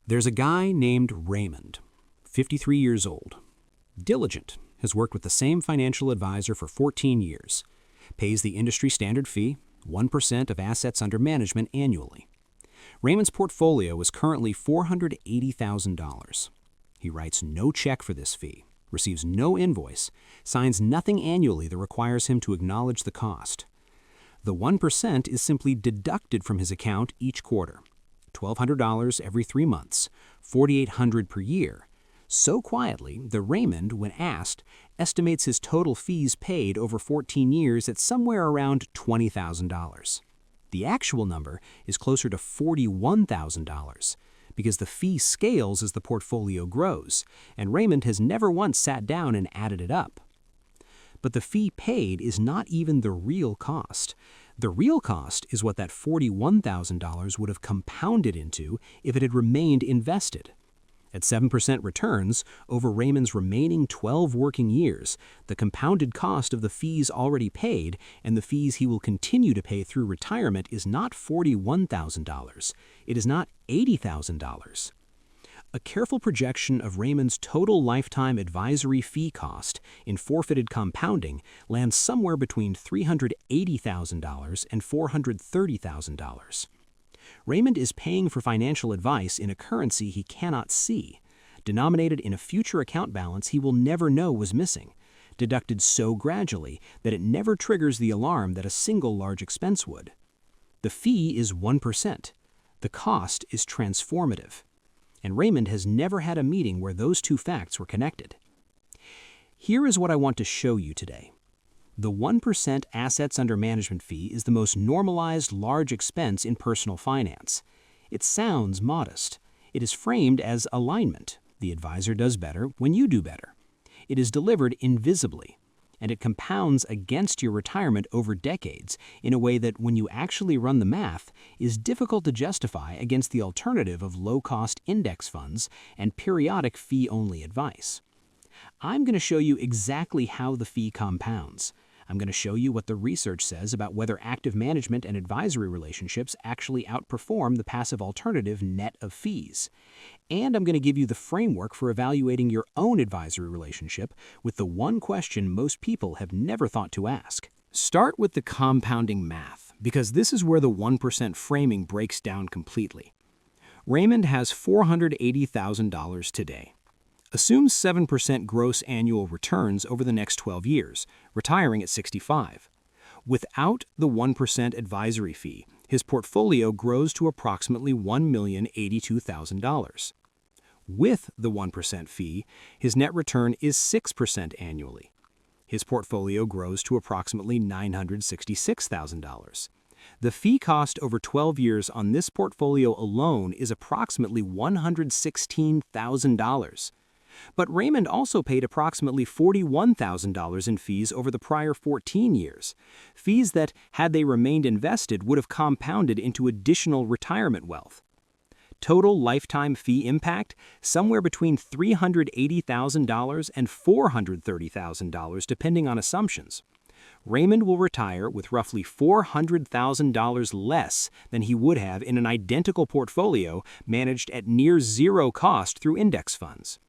There's a guy named Raymond, 53 years old. Diligent, has worked with the same financial advisor for 14 years. Pays the industry standard fee, 1% of assets under management annually. Raymond's portfolio is currently $480,000. He writes no check for this fee, receives no invoice, signs nothing annually that requires him to acknowledge the cost. The 1% is simply deducted from his account each quarter. $1,200 every 3 months, $4,800 per year. So quietly that Raymond, when asked, estimates his total fees paid over 14 years at somewhere around $20,000. The actual number is closer to $41,000 because the fee scales as the portfolio grows, and Raymond has never once sat down and added it up. But the fee paid is not even the real cost. The real cost is what that $41,000 would have compounded into if it had remained invested. At 7% returns over Raymond's remaining 12 working years, the compounded cost of the fees already paid and the fees he will continue to pay through retirement is not $41,000. It is not $80,000. A careful projection of Raymond's total lifetime advisory fee cost in forfeited compounding lands somewhere between $380,000 and $430,000. Raymond is paying for financial advice in a currency he cannot see, denominated in a future account balance he will never know was missing, deducted so gradually that it never triggers the alarm that a single large expense would. The fee is 1%. The cost is transformative. And Raymond has never had a meeting where those two facts were connected. Here is what I want to show you today. The 1% assets under management fee is the most normalized large expense in personal finance. It sounds modest. It is framed as alignment. The advisor does better when you do better. It is delivered invisibly, and it compounds against your retirement over decades in a way that, when you actually run the math, is difficult to justify against the alternative of low-cost index funds and periodic fee-only advice. I'm going to show you exactly how the fee compounds. I'm going to show you what the research says about whether active management and advisory relationships actually outperform the passive alternative net of fees. And I'm going to give you the framework for evaluating your own advisory relationship with the one question most people have never thought to ask. Start with the compounding math, because this is where the 1% framing breaks down completely. Raymond has $480,000 today. Assumes 7% gross annual returns over the next 12 years, retiring at 65. Without the 1% advisory fee, his portfolio grows to approximately $1,082,000. With the 1% fee, his net return is 6% annually. His portfolio grows to approximately $966,000. The fee cost over 12 years on this portfolio alone is approximately $116,000. But Raymond also paid approximately $41,000 in fees over the prior 14 years, fees that, had they remained invested, would have compounded into additional retirement wealth. Total lifetime fee impact, somewhere between $380,000 and $430,000 depending on assumptions. Raymond will retire with roughly $400,000 less than he would have in an identical portfolio managed at near zero cost through index funds.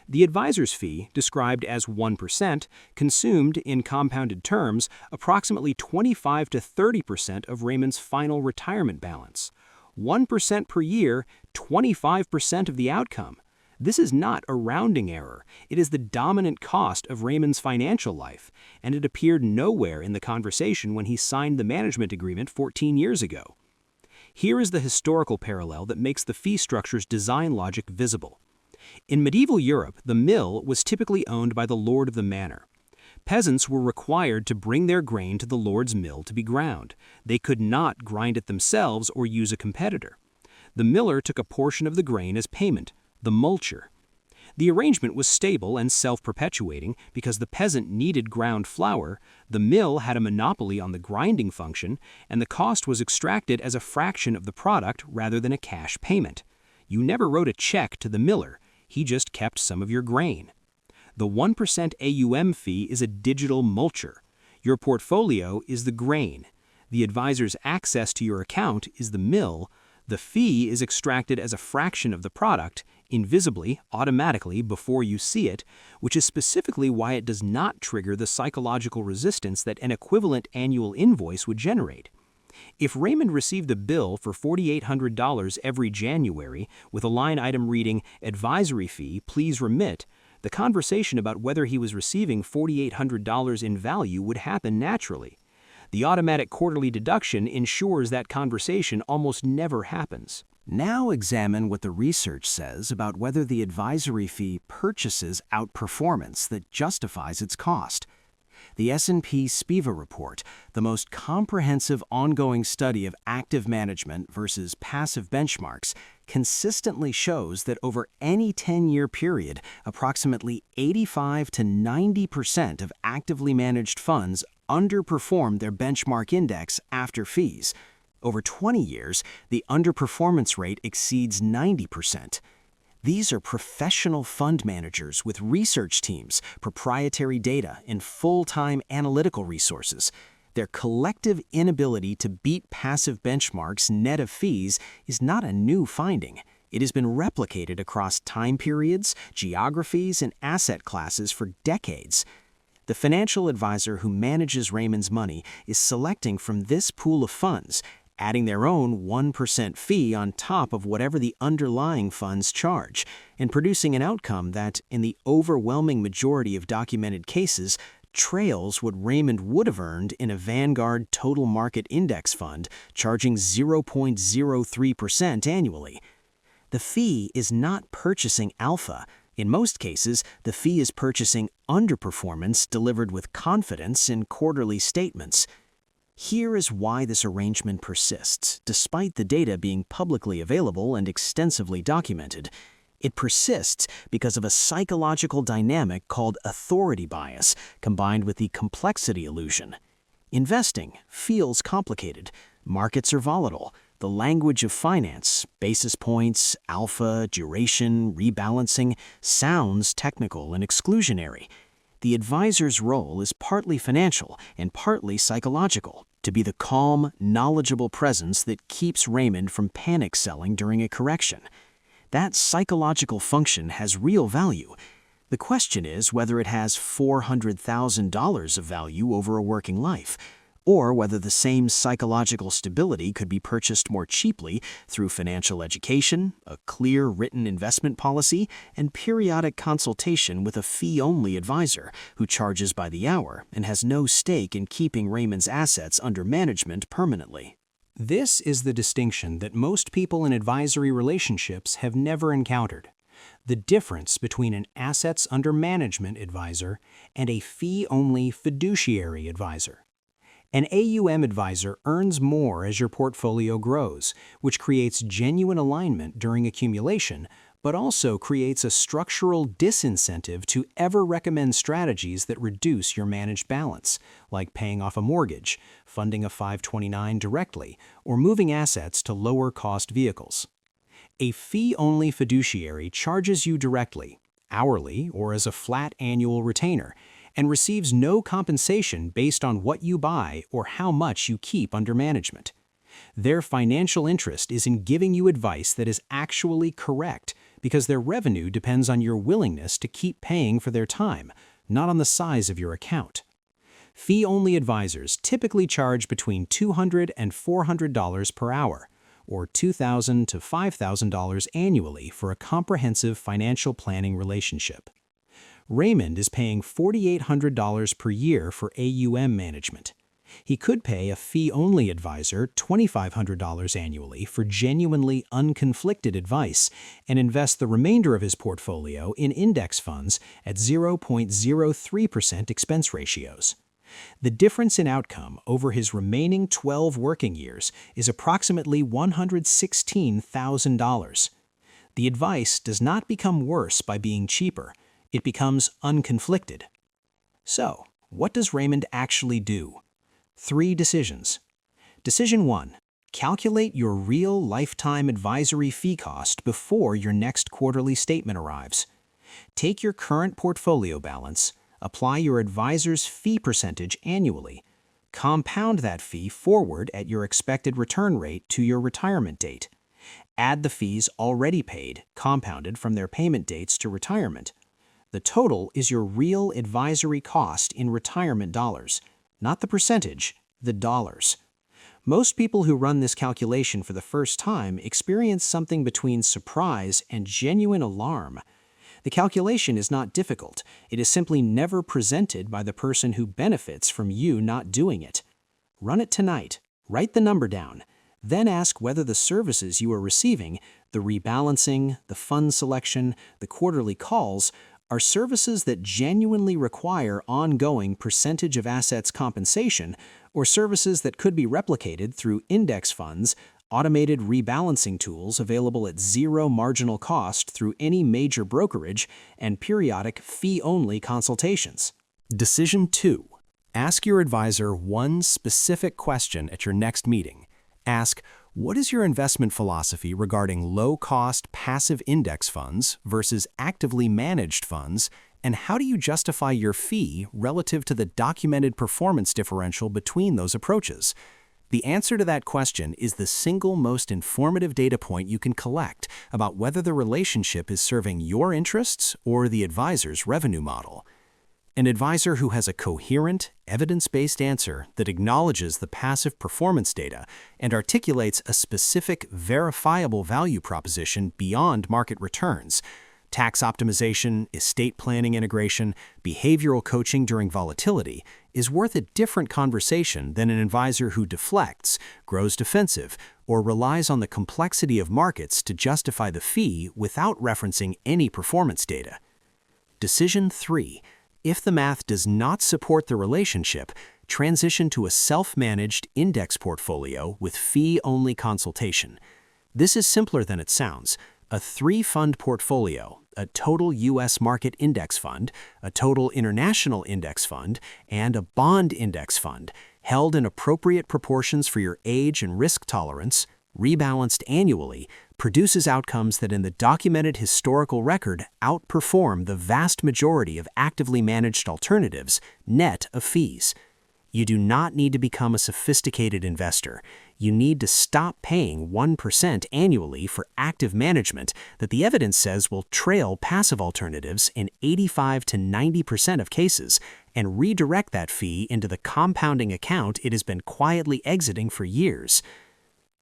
The advisor's fee, described as 1%, consumed, in compounded terms, approximately 25 to 30% of Raymond's final retirement balance. 1% per year, 25% of the outcome. This is not a rounding error. It is the dominant cost of Raymond's financial life, and it appeared nowhere in the conversation when he signed the management agreement 14 years ago. Here is the historical parallel that makes the fee structure's design logic visible. In medieval Europe, the mill was typically owned by the lord of the manor. Peasants were required to bring their grain to the lord's mill to be ground. They could not grind it themselves or use a competitor. The miller took a portion of the grain as payment, the multure. The arrangement was stable and self-perpetuating because the peasant needed ground flour, the mill had a monopoly on the grinding function, and the cost was extracted as a fraction of the product rather than a cash payment. You never wrote a check to the miller. He just kept some of your grain. The 1% AUM fee is a digital multure. Your portfolio is the grain. The advisor's access to your account is the mill. The fee is extracted as a fraction of the product, invisibly, automatically, before you see it, which is specifically why it does not trigger the psychological resistance that an equivalent annual invoice would generate. If Raymond received a bill for $4,800 every January with a line item reading, "Advisory fee, please remit," the conversation about whether he was receiving $4,800 in value would happen naturally. The automatic quarterly deduction ensures that conversation almost never happens. Now examine what the research says about whether the advisory fee purchases outperformance that justifies its cost. The S&P SPIVA report, the most comprehensive ongoing study of active management versus passive benchmarks, consistently shows that over any 10-year period, approximately 85 to 90% of actively managed funds underperform their benchmark index after fees. Over 20 years, the underperformance rate exceeds 90%. These are professional fund managers with research teams, proprietary data, and full-time analytical resources. Their collective inability to beat passive benchmarks net of fees is not a new finding. It has been replicated across time periods, geographies, and asset classes for decades. The financial advisor who manages Raymond's money is selecting from this pool of funds, adding their own 1% fee on top of whatever the underlying funds charge, and producing an outcome that, in the overwhelming majority of documented cases, trails what Raymond would have earned in a Vanguard Total Market Index fund charging 0.03% annually. The fee is not purchasing alpha. In most cases, the fee is purchasing underperformance delivered with confidence in quarterly statements. Here is why this arrangement persists, despite the data being publicly available and extensively documented. It persists because of a psychological dynamic called authority bias, combined with the complexity illusion. Investing feels complicated. Markets are volatile. The language of finance, basis points, alpha, duration, rebalancing, sounds technical and exclusionary. The advisor's role is partly financial and partly psychological, to be the calm, knowledgeable presence that keeps Raymond from panic selling during a correction. That psychological function has real value. The question is whether it has $400,000 of value over a working life, or whether the same psychological stability could be purchased more cheaply through financial education, a clear written investment policy, and periodic consultation with a fee-only advisor who charges by the hour and has no stake in keeping Raymond's assets under management permanently. This is the distinction that most people in advisory relationships have never encountered: the difference between an assets under management advisor and a fee-only fiduciary advisor. An AUM advisor earns more as your portfolio grows, which creates genuine alignment during accumulation, but also creates a structural disincentive to ever recommend strategies that reduce your managed balance, like paying off a mortgage, funding a 529 directly, or moving assets to lower-cost vehicles. A fee-only fiduciary charges you directly, hourly, or as a flat annual retainer, and receives no compensation based on what you buy or how much you keep under management. Their financial interest is in giving you advice that is actually correct because their revenue depends on your willingness to keep paying for their time, not on the size of your account. Fee-only advisors typically charge between $200 and $400 per hour, or $2,000 to $5,000 annually for a comprehensive financial planning relationship. Raymond is paying $4,800 per year for AUM management. He could pay a fee-only advisor $2,500 annually for genuinely unconflicted advice and invest the remainder of his portfolio in index funds at 0.03% expense ratios. The difference in outcome over his remaining 12 working years is approximately $116,000. The advice does not become worse by being cheaper. It becomes unconflicted. So, what does Raymond actually do? 3 decisions. Decision 1. Calculate your real lifetime advisory fee cost before your next quarterly statement arrives. Take your current portfolio balance, apply your advisor's fee percentage annually, compound that fee forward at your expected return rate to your retirement date, Add the fees already paid, compounded from their payment dates to retirement. The total is your real advisory cost in retirement dollars, not the percentage, the dollars. Most people who run this calculation for the first time experience something between surprise and genuine alarm. The calculation is not difficult. It is simply never presented by the person who benefits from you not doing it. Run it tonight. Write the number down. Then ask whether the services you are receiving, the rebalancing, the fund selection, the quarterly calls, are services that genuinely require ongoing percentage of assets compensation, or services that could be replicated through index funds, automated rebalancing tools available at zero marginal cost through any major brokerage, and periodic fee-only consultations. Decision 2. Ask your advisor one specific question at your next meeting. Ask, what is your investment philosophy regarding low-cost passive index funds versus actively managed funds, and how do you justify your fee relative to the documented performance differential between those approaches? The answer to that question is the single most informative data point you can collect about whether the relationship is serving your interests or the advisor's revenue model. An advisor who has a coherent, evidence-based answer that acknowledges the passive performance data and articulates a specific, verifiable value proposition beyond market returns, tax optimization, estate planning integration, behavioral coaching during volatility, is worth a different conversation than an advisor who deflects, grows defensive, or relies on the complexity of markets to justify the fee without referencing any performance data. Decision 3. If the math does not support the relationship, transition to a self-managed index portfolio with fee-only consultation. This is simpler than it sounds. A 3-fund portfolio, a total U.S. market index fund, a total international index fund, and a bond index fund, held in appropriate proportions for your age and risk tolerance, rebalanced annually, produces outcomes that in the documented historical record outperform the vast majority of actively managed alternatives, net of fees. You do not need to become a sophisticated investor. You need to stop paying 1% annually for active management that the evidence says will trail passive alternatives in 85 to 90% of cases and redirect that fee into the compounding account it has been quietly exiting for years.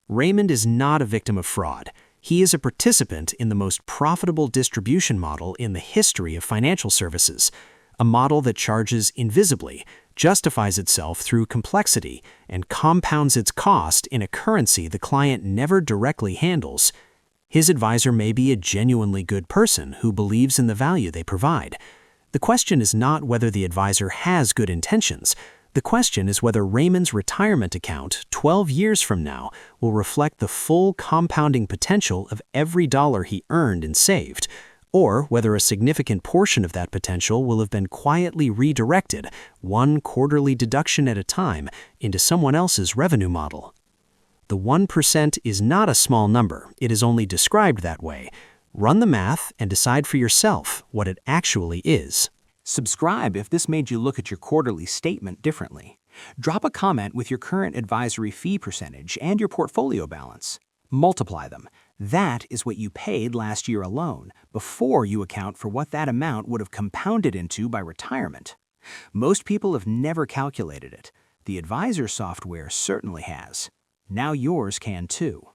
Raymond is not a victim of fraud. He is a participant in the most profitable distribution model in the history of financial services, a model that charges invisibly, justifies itself through complexity, and compounds its cost in a currency the client never directly handles. His advisor may be a genuinely good person who believes in the value they provide. The question is not whether the advisor has good intentions. The question is whether Raymond's retirement account 12 years from now will reflect the full compounding potential of every dollar he earned and saved, or whether a significant portion of that potential will have been quietly redirected, one quarterly deduction at a time, into someone else's revenue model. The 1% is not a small number. It is only described that way. Run the math and decide for yourself what it actually is. Subscribe if this made you look at your quarterly statement differently. Drop a comment with your current advisory fee percentage and your portfolio balance. Multiply them. That is what you paid last year alone, before you account for what that amount would have compounded into by retirement. Most people have never calculated it. The advisor software certainly has. Now yours can too.